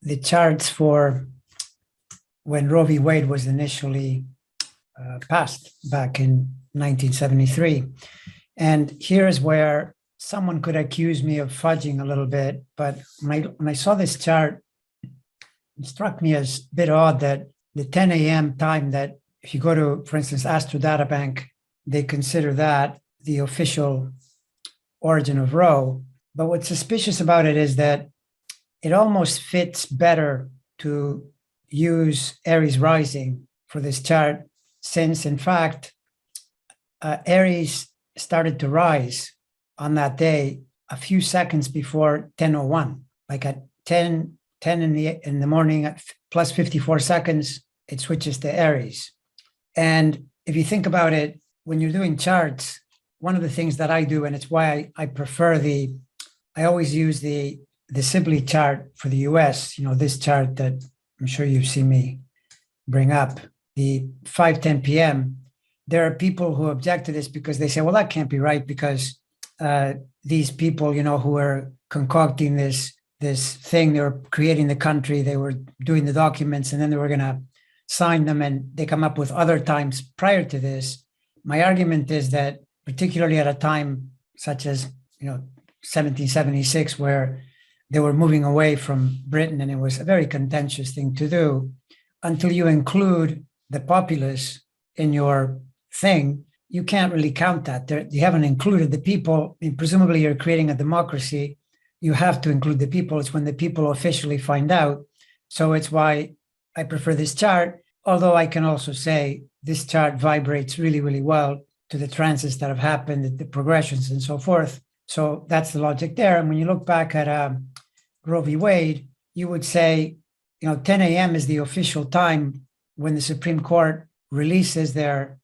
the charts for when Roe v. Wade was initially passed back in 1973. And here's where someone could accuse me of fudging a little bit. But when I saw this chart, it struck me as a bit odd that the 10 a.m. time that if you go to, for instance, Astro Databank, they consider that the official origin of Roe. But what's suspicious about it is that it almost fits better to use Aries rising for this chart, since in fact, Aries started to rise on that day a few seconds before 10:01, like at 10 in the morning at plus 54 seconds, it switches to Aries. And if you think about it, when you're doing charts, one of the things that I do, and it's why I prefer I always use the Sibley chart for the US, this chart that I'm sure you've seen me bring up, the 5:10 p.m. There are people who object to this because they say, well, that can't be right because these people, who are concocting this thing, they were creating the country, they were doing the documents, and then they were going to sign them, and they come up with other times prior to this. My argument is that, particularly at a time such as 1776, where they were moving away from Britain, and it was a very contentious thing to do, until you include the populace in your thing, you can't really count that. You haven't included the people. I mean, presumably you're creating a democracy. You have to include the people. It's when the people officially find out. So it's why I prefer this chart, although I can also say this chart vibrates really, really well to the transits that have happened, the progressions and so forth. So that's the logic there. And when you look back at Roe v. Wade, you would say, 10 a.m. is the official time when the Supreme Court releases their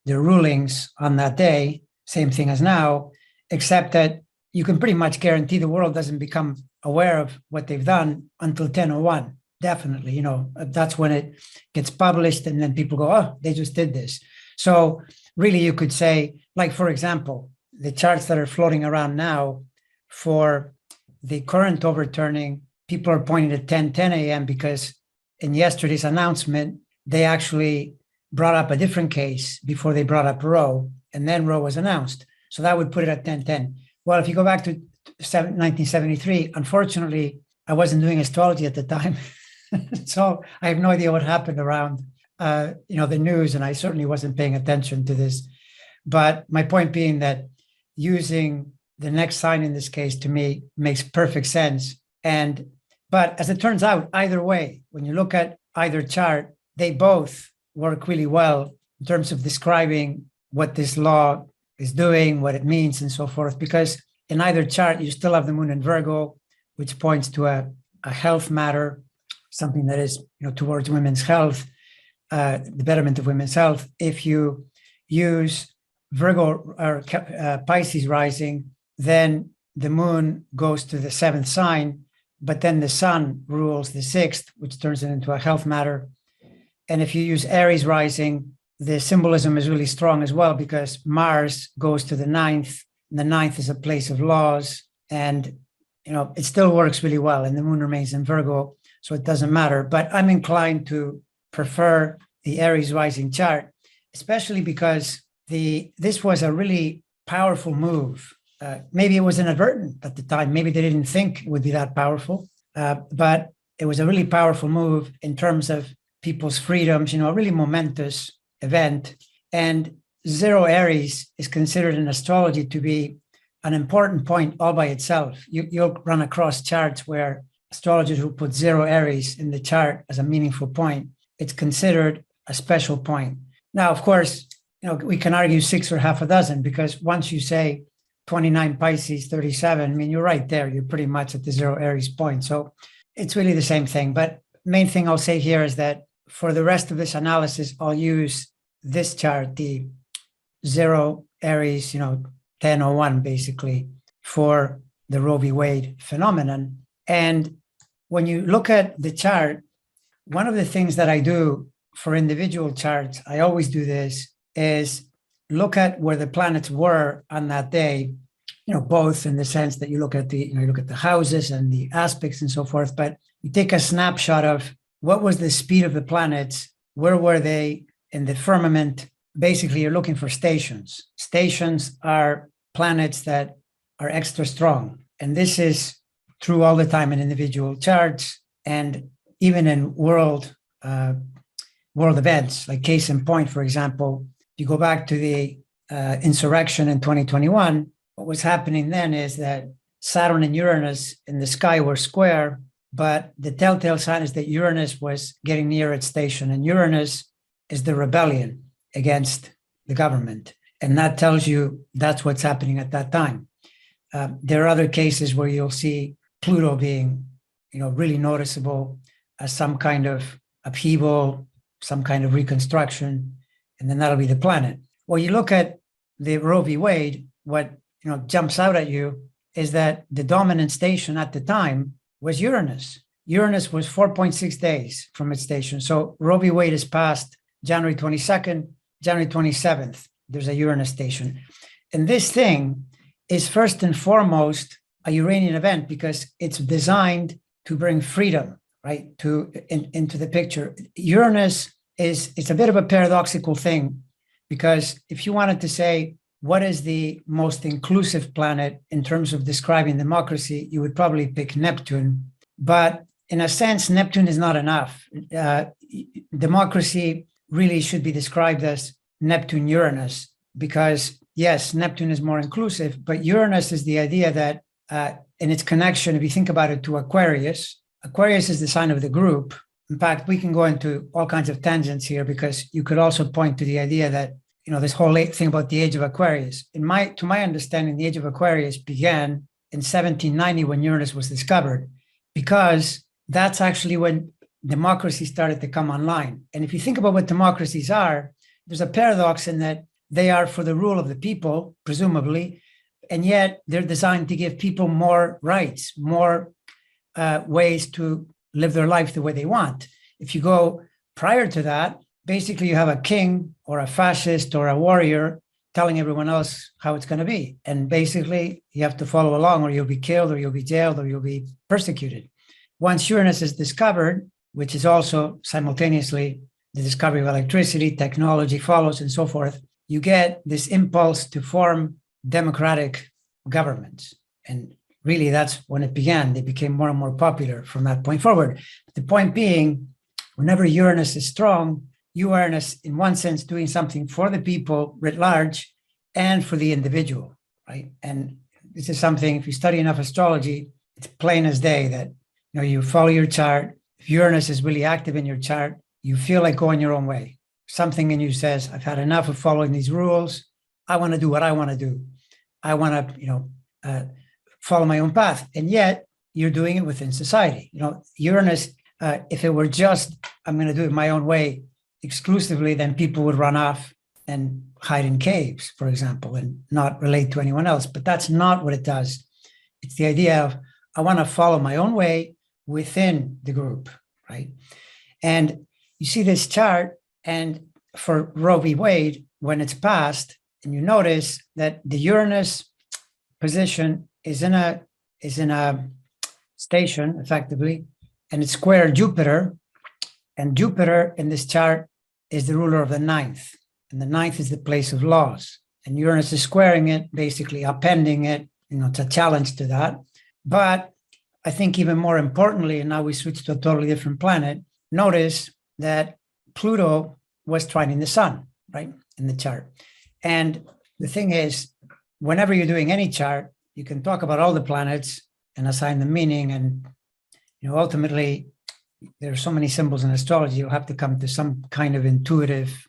rulings on that day, same thing as now, except that you can pretty much guarantee the world doesn't become aware of what they've done until 10:01. Definitely, that's when it gets published, and then people go, oh, they just did this. So really you could say, like, for example, the charts that are floating around now for the current overturning, people are pointing at 10:10 a.m. because in yesterday's announcement, they actually brought up a different case before they brought up Roe, and then Roe was announced. So that would put it at 10:10. Well, if you go back to 1973, unfortunately, I wasn't doing astrology at the time. So I have no idea what happened around, the news, and I certainly wasn't paying attention to this. But my point being that using the next sign in this case, to me, makes perfect sense. But as it turns out, either way, when you look at either chart, they both work really well in terms of describing what this law is doing, what it means, and so forth. Because in either chart, you still have the moon in Virgo, which points to a health matter, something that is, towards women's health, the betterment of women's health. If you use Virgo or Pisces rising, then the moon goes to the 7th sign, but then the sun rules the 6th, which turns it into a health matter. And if you use Aries rising, the symbolism is really strong as well, because Mars goes to the 9th, and the 9th is a place of laws, and it still works really well, and the moon remains in Virgo, so it doesn't matter. But I'm inclined to prefer the Aries rising chart, especially because this was a really powerful move. Maybe it was inadvertent at the time. Maybe they didn't think it would be that powerful, but it was a really powerful move in terms of people's freedoms, a really momentous event. And 0 Aries is considered in astrology to be an important point all by itself. You'll run across charts where astrologers who put 0 Aries in the chart as a meaningful point, it's considered a special point. Now, of course, we can argue 6 or half a dozen, because once you say 29 Pisces, 37, you're right there. You're pretty much at the 0 Aries point. So it's really the same thing. But main thing I'll say here is that for the rest of this analysis, I'll use this chart, the 0 Aries, 10:01, basically, for the Roe v. Wade phenomenon. And when you look at the chart, one of the things that I do for individual charts, I always do this, is look at where the planets were on that day. both in the sense that you look at you look at the houses and the aspects and so forth, but you take a snapshot of what was the speed of the planets, where were they in the firmament. Basically, you're looking for stations. Stations are planets that are extra strong. And this is true all the time in individual charts and even in world events, like case in point, for example, if you go back to the insurrection in 2021, what was happening then is that Saturn and Uranus in the sky were square, but the telltale sign is that Uranus was getting near its station, and Uranus is the rebellion against the government. And that tells you that's what's happening at that time. There are other cases where you'll see Pluto being, really noticeable as some kind of upheaval, some kind of reconstruction, and then that'll be the planet. Well, you look at the Roe v. Wade, what jumps out at you is that the dominant station at the time was Uranus. Uranus was 4.6 days from its station. So Roe v. Wade is passed January 22nd, January 27th. There's a Uranus station. And this thing is first and foremost a Uranian event because it's designed to bring freedom, right, into the picture. Uranus it's a bit of a paradoxical thing because if you wanted to say, what is the most inclusive planet in terms of describing democracy, you would probably pick Neptune. But in a sense, Neptune is not enough. Democracy really should be described as Neptune-Uranus because, yes, Neptune is more inclusive, but Uranus is the idea that in its connection, if you think about it, to Aquarius, Aquarius is the sign of the group. In fact, we can go into all kinds of tangents here because you could also point to the idea that this whole thing about the age of Aquarius. To my understanding, the age of Aquarius began in 1790 when Uranus was discovered, because that's actually when democracy started to come online. And if you think about what democracies are, there's a paradox in that they are for the rule of the people, presumably, and yet they're designed to give people more rights, more ways to live their life the way they want. If you go prior to that, basically you have a king or a fascist or a warrior telling everyone else how it's going to be. And basically you have to follow along or you'll be killed or you'll be jailed or you'll be persecuted. Once Uranus is discovered, which is also simultaneously the discovery of electricity, technology follows and so forth, you get this impulse to form democratic governments. And really that's when it began. They became more and more popular from that point forward. But the point being, whenever Uranus is strong, Uranus, in one sense, doing something for the people writ large and for the individual, right? And this is something, if you study enough astrology, it's plain as day that, you follow your chart. If Uranus is really active in your chart, you feel like going your own way. Something in you says, I've had enough of following these rules. I want to do what I want to do. I want to, follow my own path. And yet you're doing it within society. Uranus, if it were just, I'm going to do it my own way, exclusively, then people would run off and hide in caves, for example, and not relate to anyone else. But that's not what it does. It's the idea of, I want to follow my own way within the group, right? And you see this chart, and for Roe v. Wade, when it's passed, and you notice that the Uranus position is in a station, effectively, and it's square Jupiter, and Jupiter in this chart is the ruler of the ninth, and the ninth is the place of laws. And Uranus is squaring it, basically upending it. It's a challenge to that. But I think even more importantly, and now we switch to a totally different planet, notice that Pluto was trining the sun, right, in the chart. And the thing is, whenever you're doing any chart, you can talk about all the planets and assign them meaning. And, ultimately, there are so many symbols in astrology, you'll have to come to some kind of intuitive,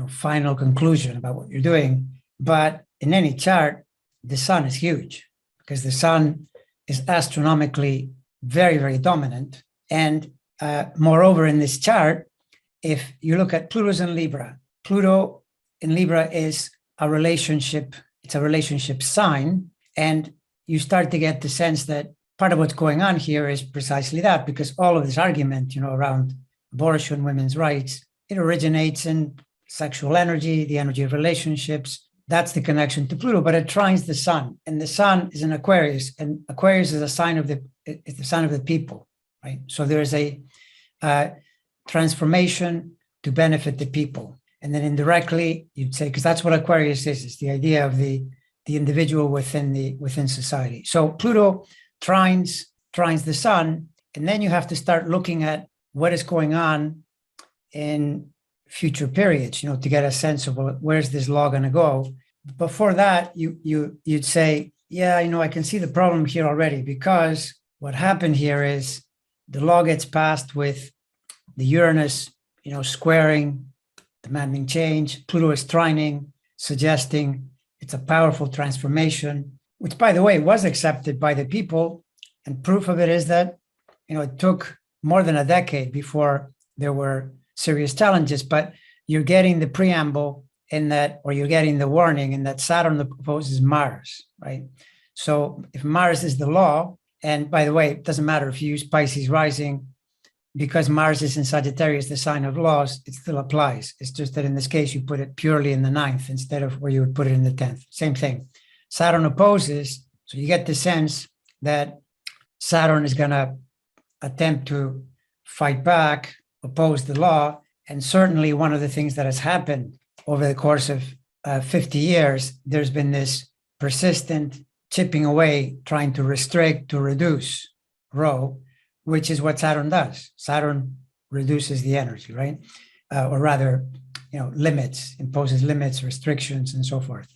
final conclusion about what you're doing. But in any chart, the sun is huge because the sun is astronomically very, very dominant. And moreover, in this chart, if you look at Pluto's in Libra, Pluto in Libra is a relationship, it's a relationship sign. And you start to get the sense that part of what's going on here is precisely that, because all of this argument, around abortion, women's rights, it originates in sexual energy, the energy of relationships, That's the connection to Pluto, but it trines the sun, and the sun is in Aquarius, and Aquarius is a sign of it's the sign of the people, right? So there's a transformation to benefit the people. And then indirectly, you'd say, because that's what Aquarius is, it's the idea of the individual within society. So Pluto trines the sun, and then you have to start looking at what is going on in future periods, to get a sense of where's this law going to go. Before that, you'd say, yeah, I can see the problem here already, because what happened here is the law gets passed with the Uranus, squaring, demanding change. Pluto is trining, suggesting it's a powerful transformation, which, by the way, was accepted by the people. And proof of it is that, it took more than a decade before there were serious challenges, but you're getting the preamble in that, or you're getting the warning in that Saturn opposes Mars, right? So if Mars is the law, and by the way, it doesn't matter if you use Pisces rising, because Mars is in Sagittarius, the sign of laws, it still applies. It's just that in this case, you put it purely in the 9th instead of where you would put it in the 10th. Same thing. Saturn opposes, so you get the sense that Saturn is going to attempt to fight back, oppose the law. And certainly one of the things that has happened over the course of 50 years, there's been this persistent chipping away, trying to restrict, to reduce Rho, which is what Saturn does. Saturn reduces the energy, right? Or rather, limits, imposes limits, restrictions, and so forth.